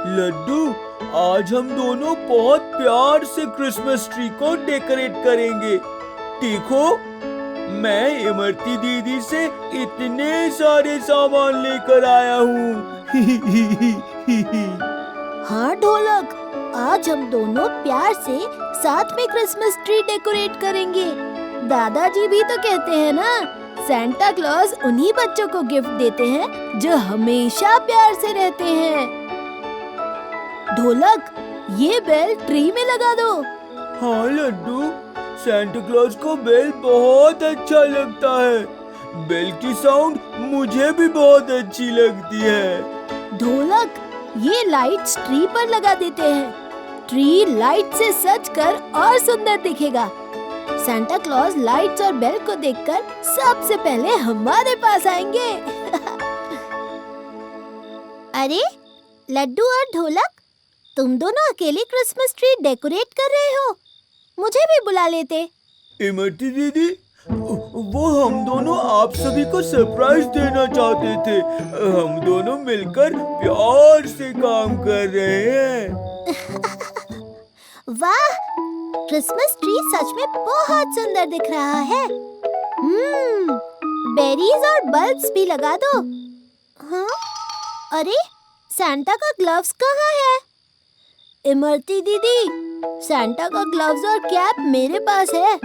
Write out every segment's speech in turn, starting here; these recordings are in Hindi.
लड्डू, आज हम दोनों बहुत प्यार से क्रिसमस ट्री को डेकोरेट करेंगे। देखो, मैं इमरती दीदी से इतने सारे सामान लेकर आया हूँ। हाँ ढोलक, आज हम दोनों प्यार से साथ में क्रिसमस ट्री डेकोरेट करेंगे। दादाजी भी तो कहते हैं ना, सैंटा क्लॉज उन्हीं बच्चों को गिफ्ट देते हैं जो हमेशा प्यार से रहते हैं। ढोलक, ये बेल ट्री में लगा दो। हाँ लड्डू, सैंटा क्लॉज को बेल बहुत अच्छा लगता है। बेल की साउंड मुझे भी बहुत अच्छी लगती है। ढोलक, ये लाइट्स ट्री पर लगा देते हैं। ट्री लाइट से सज कर और सुंदर दिखेगा। सैंटा क्लॉज लाइट्स और बेल को देखकर सबसे पहले हमारे पास आएंगे। अरे लड्डू और ढोलक, तुम दोनों अकेले क्रिसमस ट्री डेकोरेट कर रहे हो? मुझे भी बुला लेते। इमरती दीदी, वो हम दोनों आप सभी को सरप्राइज देना चाहते थे। हम दोनों मिलकर प्यार से काम कर रहे हैं। वाह, क्रिसमस ट्री सच में बहुत सुंदर दिख रहा है। बेरीज और बल्ब्स भी लगा दो। हाँ? अरे, सैंटा का ग्लव्स कहाँ है? इमरती दीदी, सैंटा का ग्लव्स और कैप मेरे पास है।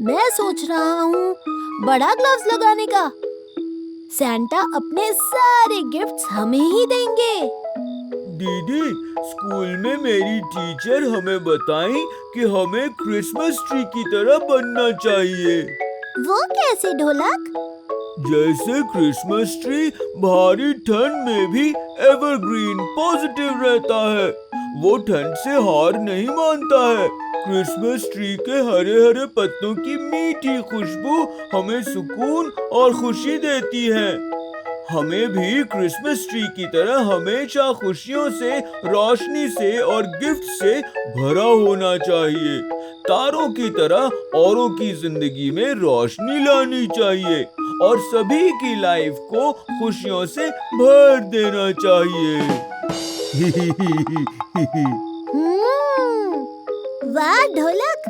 मैं सोच रहा हूँ बड़ा ग्लव्स लगाने का। सैंटा अपने सारे गिफ्ट्स हमें ही देंगे। दीदी, स्कूल में मेरी टीचर हमें बताई कि हमें क्रिसमस ट्री की तरह बनना चाहिए। वो कैसे ढोलक? जैसे क्रिसमस ट्री भारी ठंड में भी एवरग्रीन पॉजिटिव रहता है। वो ठंड से हार नहीं मानता है। क्रिसमस ट्री के हरे हरे पत्तों की मीठी खुशबू हमें सुकून और खुशी देती है। हमें भी क्रिसमस ट्री की तरह हमेशा खुशियों से, रोशनी से और गिफ्ट से भरा होना चाहिए। तारों की तरह औरों की जिंदगी में रोशनी लानी चाहिए और सभी की लाइफ को खुशियों से भर देना चाहिए। वाह ढोलक,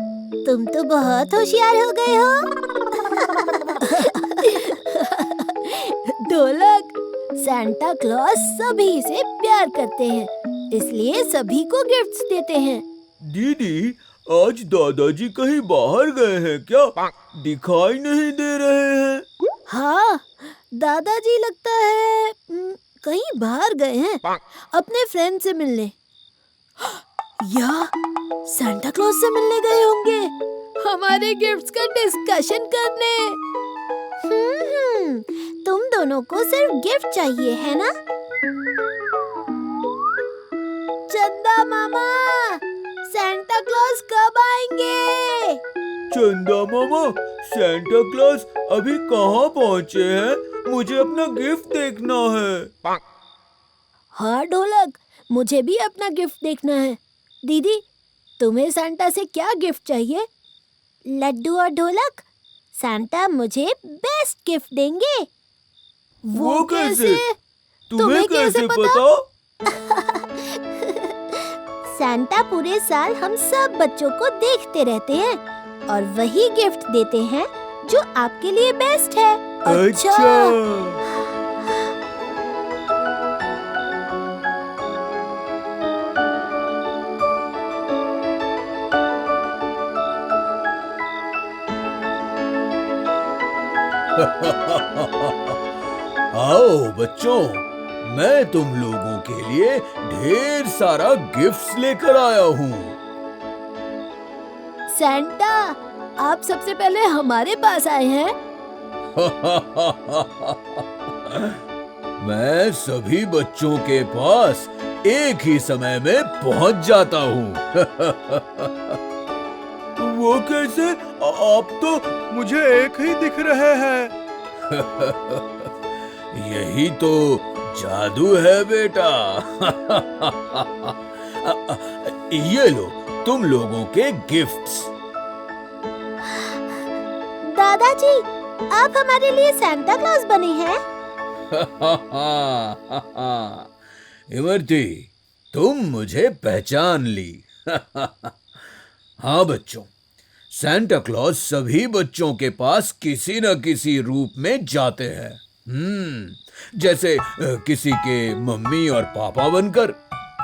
तुम तो बहुत होशियार हो गए हो। ढोलक, सैंटा क्लॉज सभी से प्यार करते हैं, इसलिए सभी को गिफ्ट्स देते हैं। दीदी, आज दादाजी कहीं बाहर गए हैं क्या? दिखाई नहीं दे रहे हैं। हाँ, दादाजी लगता है कहीं बाहर गए हैं अपने फ्रेंड से मिलने, या सैंटा क्लॉज से मिलने गए होंगे हमारे गिफ्ट्स का डिस्कशन करने। तुम दोनों को सिर्फ गिफ्ट चाहिए है ना? चंदा मामा, सैंटा क्लॉज कब आएंगे? चंदा मामा, सैंटा क्लॉज अभी कहाँ पहुँचे हैं? मुझे अपना गिफ्ट देखना है। हाँ ढोलक, मुझे भी अपना गिफ्ट देखना है। दीदी, तुम्हें सैंटा से क्या गिफ्ट चाहिए? लड्डू और ढोलक, सैंटा मुझे बेस्ट गिफ्ट देंगे। वो कैसे? तुम्हें कैसे पता? सैंटा पूरे साल हम सब बच्चों को देखते रहते हैं और वही गिफ्ट देते हैं जो आपके लिए बेस्ट है। अच्छा। आओ बच्चों, मैं तुम लोगों के लिए ढेर सारा गिफ्ट्स लेकर आया हूँ। सैंटा, आप सबसे पहले हमारे पास आए हैं। मैं सभी बच्चों के पास एक ही समय में पहुँच जाता हूँ। वो कैसे? आप तो मुझे एक ही दिख रहे हैं। यही तो जादू है बेटा। ये लो तुम लोगों के गिफ्ट्स। दादाजी, आप हमारे लिए सैंटा क्लॉज बने हैं। इमरती, तुम मुझे पहचान ली। हाँ बच्चों, सांता क्लॉज सभी बच्चों के पास किसी न किसी रूप में जाते हैं। जैसे किसी के मम्मी और पापा बनकर,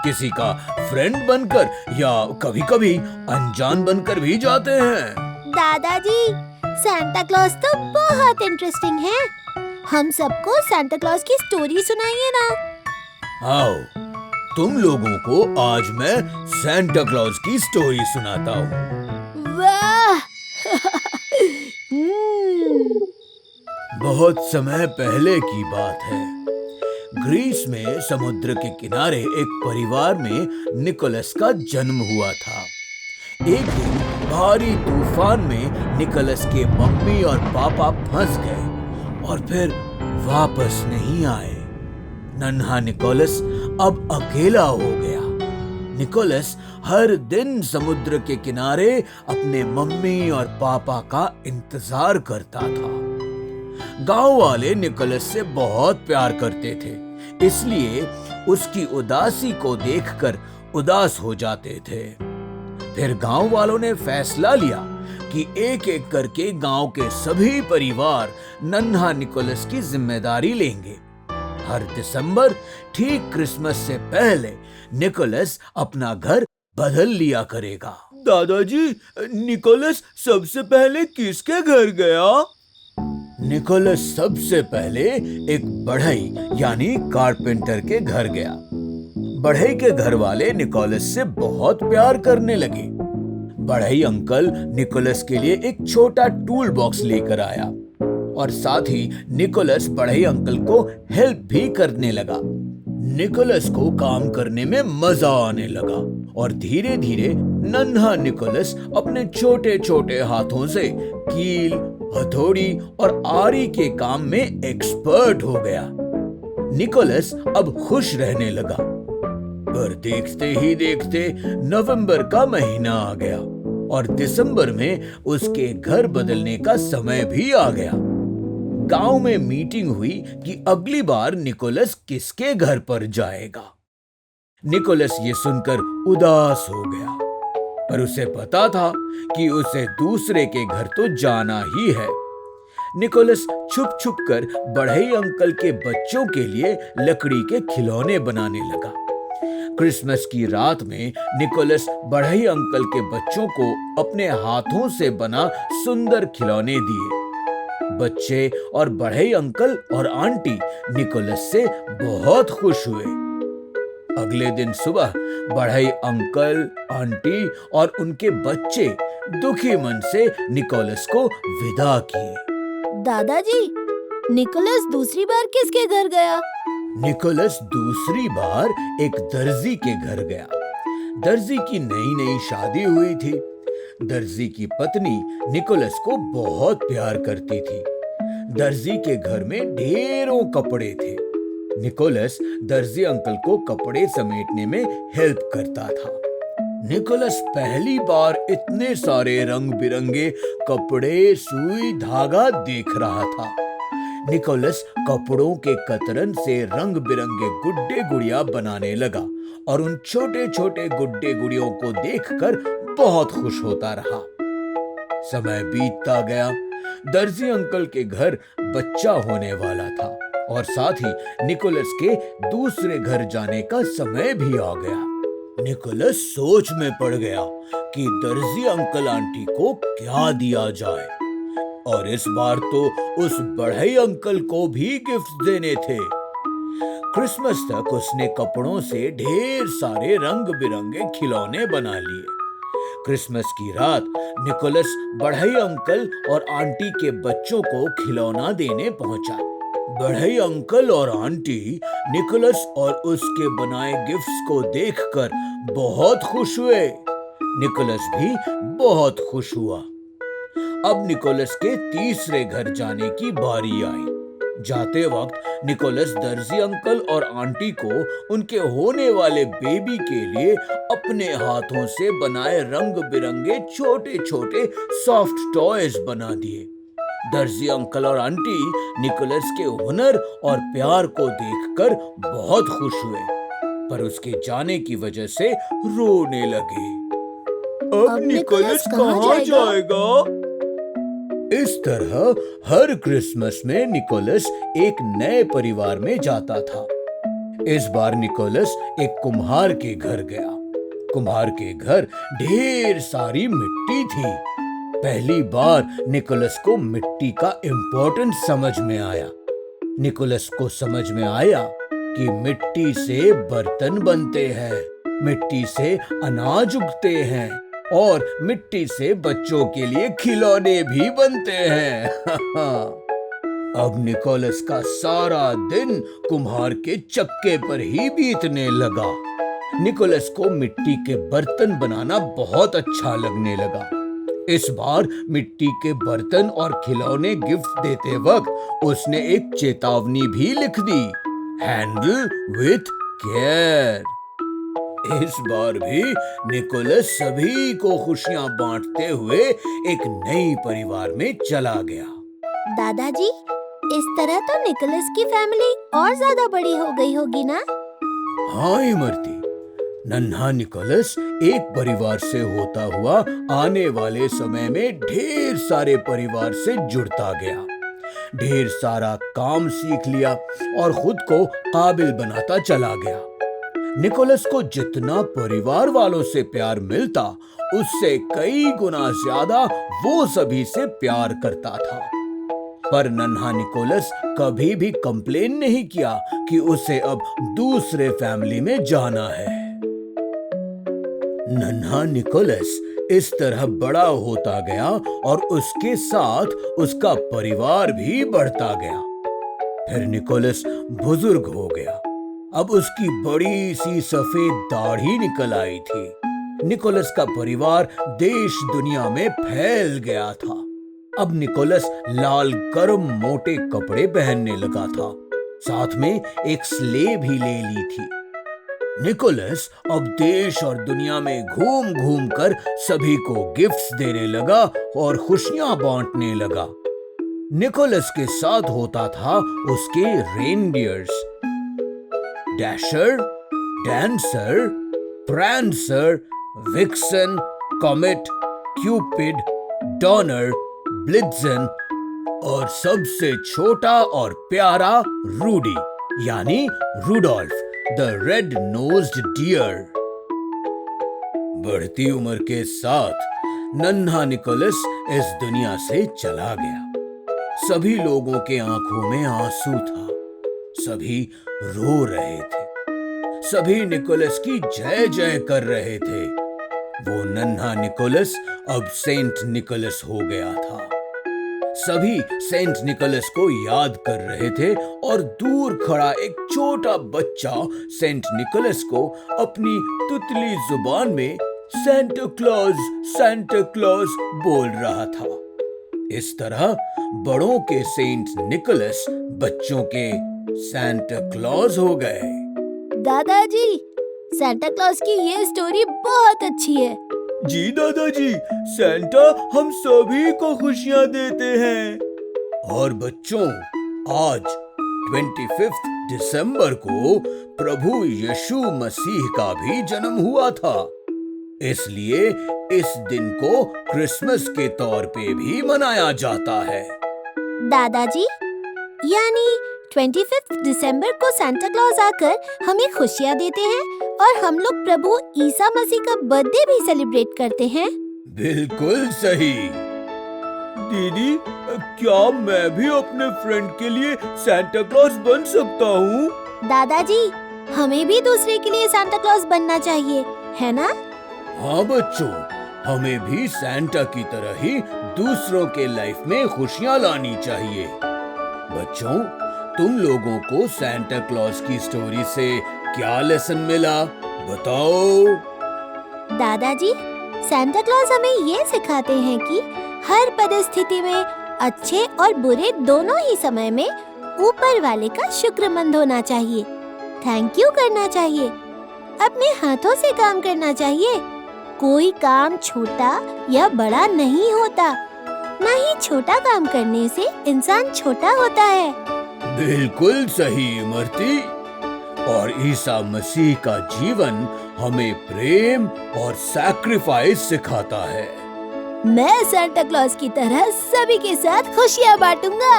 किसी का फ्रेंड बनकर, या कभी कभी अनजान बनकर भी जाते हैं। दादाजी, सांता क्लॉज तो बहुत इंटरेस्टिंग है। हम सबको सांता क्लॉज की स्टोरी सुनाइए ना। आओ, तुम लोगों को आज मैं सांता क्लॉज की स्टोरी सुनाता हूँ। वाह! बहुत समय पहले की बात है। ग्रीस में समुद्र के किनारे एक परिवार में निकोलस का जन्म हुआ था। एक दिन भारी तूफान में निकोलस के मम्मी और पापा फंस गए और फिर वापस नहीं आए। नन्हा निकोलस अब अकेला हो गया। निकोलस हर दिन समुद्र के किनारे अपने मम्मी और पापा का इंतजार करता था। गांव वाले निकोलस से बहुत प्यार करते थे, इसलिए उसकी उदासी को देखकर उदास हो जाते थे। फिर गांव वालों ने फैसला लिया कि एक एक करके गांव के सभी परिवार नन्हा निकोलस की जिम्मेदारी लेंगे। हर दिसंबर ठीक क्रिसमस से पहले निकोलस अपना घर बदल लिया करेगा। दादाजी, निकोलस सबसे पहले किसके घर गया? निकोलस सबसे पहले एक बढ़ई यानी कारपेंटर के घर गया। बढ़ई के घर वाले निकोलस से बहुत प्यार करने लगे। बढ़ई अंकल निकोलस के लिए एक छोटा टूल बॉक्स लेकर आया और साथ ही निकोलस बढ़ई अंकल को हेल्प भी करने लगा। निकोलस को काम करने में मजा आने लगा और धीरे धीरे नन्हा निकोलस अपने छोटे छोटे हाथों से कील, हथौड़ी और आरी के काम में एक्सपर्ट हो गया। निकोलस अब खुश रहने लगा। पर देखते ही देखते नवंबर का महीना आ गया और दिसंबर में उसके घर बदलने का समय भी आ गया। गांव में मीटिंग हुई कि अगली बार निकोलस किसके घर पर जाएगा। निकोलस ये सुनकर उदास हो गया, पर उसे पता था कि उसे दूसरे के घर तो जाना ही है। निकोलस छुप छुप कर बढ़ई अंकल के बच्चों के लिए लकड़ी के खिलौने बनाने लगा। क्रिसमस की रात में निकोलस बढ़ई अंकल के बच्चों को अपने हाथों से बना सुंदर खिलौने दिए। बच्चे और बढ़ई अंकल और आंटी निकोलस से बहुत खुश हुए। अगले दिन सुबह बढ़ई अंकल, आंटी और उनके बच्चे दुखी मन से निकोलस को विदा किए। दादाजी, निकोलस दूसरी बार किसके घर गया? निकोलस दूसरी बार एक दर्जी के घर गया। दर्जी की नई नई शादी हुई थी। दर्जी की पत्नी निकोलस को बहुत प्यार करती थी। दर्जी के घर में ढेरों कपड़े थे। निकोलस दर्जी अंकल को कपड़े समेटने में हेल्प करता था। निकोलस पहली बार इतने सारे रंग बिरंगे कपड़े, सुई, धागा देख रहा था। निकोलस कपड़ों के कतरन से रंग बिरंगे गुड्डे गुड़िया बनाने लगा और उन छोटे छोटे गुड्डे गुड़ियों को देखकर बहुत खुश होता रहा। समय बीतता गया। दर्जी अंकल के घर बच्चा होने वाला था और साथ ही निकोलस के दूसरे घर जाने का समय भी आ गया। निकोलस सोच में पड़ गया कि दर्जी अंकल आंटी को क्या दिया जाए, और इस बार तो उस बढ़ई अंकल को भी गिफ्ट देने थे। क्रिसमस तक उसने कपड़ों से ढेर सारे रंग बिरंगे खिलौने बना लिए। क्रिसमस की रात निकोलस बढ़ई अंकल और आंटी के बच्चों को खिलौना देने पहुंचा। बढ़ई अंकल और आंटी निकोलस और उसके बनाए गिफ्ट्स को देखकर बहुत खुश हुए। निकोलस भी बहुत खुश हुआ। अब निकोलस के तीसरे घर जाने की बारी आई। जाते वक्त निकोलस दर्जी अंकल और आंटी को उनके होने वाले बेबी के लिए अपने हाथों से बनाए रंग बिरंगे छोटे छोटे सॉफ्ट टॉयज बना दिए। दर्जी अंकल और आंटी निकोलस के हुनर और प्यार को देखकर बहुत खुश हुए। पर उसके जाने की वजह से रोने लगे। अब निकोलस कहाँ जाएगा? इस तरह हर क्रिसमस में निकोलस एक नए परिवार में जाता था। इस बार निकोलस एक कुम्हार के घर गया। कुम्हार के घर ढेर सारी मिट्टी थी। पहली बार निकोलस को मिट्टी का इम्पोर्टेंस समझ में आया। निकोलस को समझ में आया कि मिट्टी से बर्तन बनते हैं, मिट्टी से अनाज उगते हैं और मिट्टी से बच्चों के लिए खिलौने भी बनते हैं। अब निकोलस का सारा दिन कुम्हार के चक्के पर ही बीतने लगा। निकोलस को मिट्टी के बर्तन बनाना बहुत अच्छा लगने लगा। इस बार मिट्टी के बर्तन और खिलौने गिफ्ट देते वक्त उसने एक चेतावनी भी लिख दी, हैंडल विथ केयर। इस बार भी निकोलस सभी को खुशियां बांटते हुए एक नई परिवार में चला गया। दादाजी, इस तरह तो निकोलस की फैमिली और ज्यादा बड़ी हो गई होगी ना? हाँ इमरती, नन्हा निकोलस एक परिवार से होता हुआ आने वाले समय में ढेर सारे परिवार से जुड़ता गया, ढेर सारा काम सीख लिया और खुद को काबिल बनाता चला गया। निकोलस को जितना परिवार वालों से प्यार मिलता, उससे कई गुना ज्यादा वो सभी से प्यार करता था। पर नन्हा निकोलस कभी भी कंप्लेन नहीं किया कि उसे अब दूसरे फैमिली में जाना है। नन्हा निकोलस इस तरह बड़ा होता गया और उसके साथ उसका परिवार भी बढ़ता गया। फिर निकोलस बुजुर्ग हो गया। अब उसकी बड़ी सी सफेद दाढ़ी निकल आई थी। निकोलस का परिवार देश दुनिया में फैल गया था। अब निकोलस लाल गर्म मोटे कपड़े पहनने लगा था। साथ में एक स्लेह भी ले ली थी। निकोलस अब देश और दुनिया में घूम घूम कर सभी को गिफ्ट्स देने लगा और खुशियां बांटने लगा। निकोलस के साथ होता था उसके reindeers, Dasher, Dancer, Prancer, Vixen, Comet, Cupid, Donner, Blitzen और सबसे छोटा और प्यारा रूडी यानी Rudolph the red nosed deer. बढ़ती उम्र के साथ नन्हा निकोलस इस दुनिया से चला गया। सभी लोगों के आंखों में आंसू था। सभी रो रहे थे। सभी निकोलस की जय जय कर रहे थे। वो नन्हा निकोलस अब सेंट निकोलस हो गया था। सभी सेंट निकोलस को याद कर रहे थे और दूर खड़ा एक छोटा बच्चा सेंट निकोलस को अपनी तुतली जुबान में सेंटा क्लॉज बोल रहा था। इस तरह बड़ों के सेंट निकोलस बच्चों के सेंटा क्लॉज हो गए। दादाजी, सेंटा क्लॉज की ये स्टोरी बहुत अच्छी है। जी दादाजी, सेंटा हम सभी को खुशियां देते हैं। और बच्चों, आज 25 दिसंबर को प्रभु यीशु मसीह का भी जन्म हुआ था। इसलिए इस दिन को क्रिसमस के तौर पे भी मनाया जाता है। दादाजी, यानी 25 दिसंबर को सेंटा क्लॉज आकर हमें खुशियाँ देते हैं और हम लोग प्रभु ईसा मसीह का बर्थडे भी सेलिब्रेट करते हैं। बिल्कुल सही। दीदी, क्या मैं भी अपने फ्रेंड के लिए सेंटा क्लॉज बन सकता हूँ? दादाजी, हमें भी दूसरे के लिए सेंटा क्लॉज बनना चाहिए, है ना? हाँ बच्चों, हमें भी सेंटा की तरह ही दूसरों के लाइफ में खुशियाँ लानी चाहिए। बच्चों, तुम लोगों को सेंटा क्लॉज की स्टोरी से क्या लेसन मिला, बताओ? दादाजी, सेंटा क्लॉज हमें ये सिखाते हैं कि हर परिस्थिति में अच्छे और बुरे दोनों ही समय में ऊपर वाले का शुक्रमंद होना चाहिए, थैंक यू करना चाहिए, अपने हाथों से काम करना चाहिए। कोई काम छोटा या बड़ा नहीं होता, ना ही छोटा काम करने से इंसान छोटा होता है। बिल्कुल सही इमरती। और ईसा मसीह का जीवन हमें प्रेम और सैक्रिफाइस सिखाता है। मैं सांता क्लॉज की तरह सभी के साथ खुशियाँ बांटूंगा।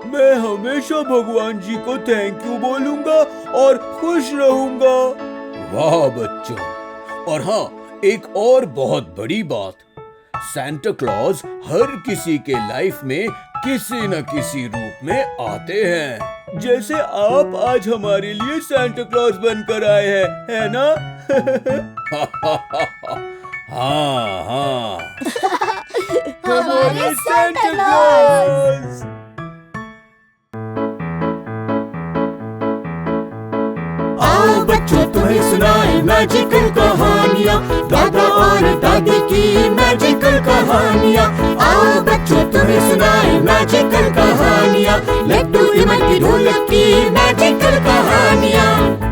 मैं हमेशा भगवान जी को थैंक यू बोलूंगा और खुश रहूंगा। वाह बच्चों! और हाँ, एक और बहुत बड़ी बात, सांता क्लॉज हर किसी के लाइफ में किसी न किसी रूप में आते हैं, जैसे आप आज हमारे लिए सांता क्लॉज बनकर आए हैं, है ना? हाँ हाँ हमारे सांता क्लॉज। आओ बच्चों तुम्हें सुनाए मैजिकल कहानियाँ, दादा और दादी की मैजिकल कहानियाँ। आओ बच्चों तुम्हें सुनाए मैजिकल कहानियाँ, लड्डू इमरती ढोलक की मैजिकल कहानियाँ।